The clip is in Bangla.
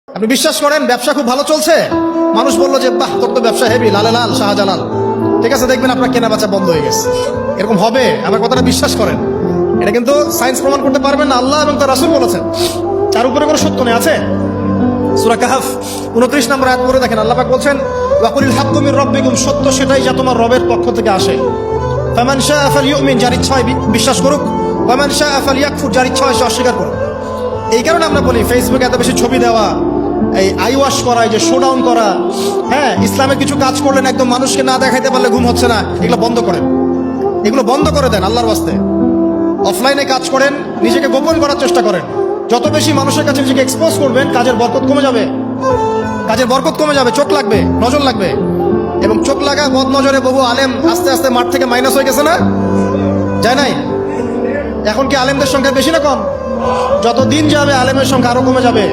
আপনি বিশ্বাস করেন ব্যবসা খুব ভালো চলছে, মানুষ বললো যে বাহ তোর তো ব্যবসা হেভি, লালে লাল শাহজালাল, ঠিক আছে, দেখবেন আপনার কেনা বেচা বন্ধ হয়ে গেছে। এরকম হবে, আমার কথাটা বিশ্বাস করেন। এটা কিন্তু সায়েন্স প্রমাণ করতে পারবেন না, আল্লাহ এবং তার রাসূল বলেছেন, তার উপরে কোনো সত্য নেই। আছে সূরা কাহফ 29 নম্বর আয়াত পড়ে দেখেন, আল্লাহ পাক বলছেন ওয়াকুলিল হাক্কু মির রাব্বিকুম, সত্য সেটাই যা তোমার রবের পক্ষ থেকে আসে। ফামান শাআ ফালইউমিন, যার ইচ্ছা হয় বিশ্বাস করুক, ওয়ামান শাআ ফালইয়াকফুর, যার ইচ্ছা হয় সে অস্বীকার করুক। এই কারণে আমরা বলি ফেসবুকে এত বেশি ছবি দেওয়া, এই আই ওয়াশ করা, এই যে শোডাউন করা, হ্যাঁ, ইসলামের কিছু কাজ করলেন একদম মানুষকে না দেখাইতে পারলে ঘুম হচ্ছে না, এগুলো বন্ধ করেন, এগুলো বন্ধ করে দেন আল্লাহর ওয়াস্তে। অফলাইনে কাজ করেন, নিজেকে গোপন করার চেষ্টা করেন। যত বেশি মানুষের কাছে নিজেকে এক্সপোজ করবেন, কাজের বরকত কমে যাবে, কাজের বরকত কমে যাবে, চোখ লাগবে, নজর লাগবে। এবং চোখ লাগা বদ নজরে বহু আলেম আস্তে আস্তে মাঠ থেকে মাইনাস হয়ে গেছে না, যায় নাই? এখন কি আলেমদের সংখ্যা বেশি না কম? যত দিন যাবে আলেমের সংখ্যা আরো কমে যাবে।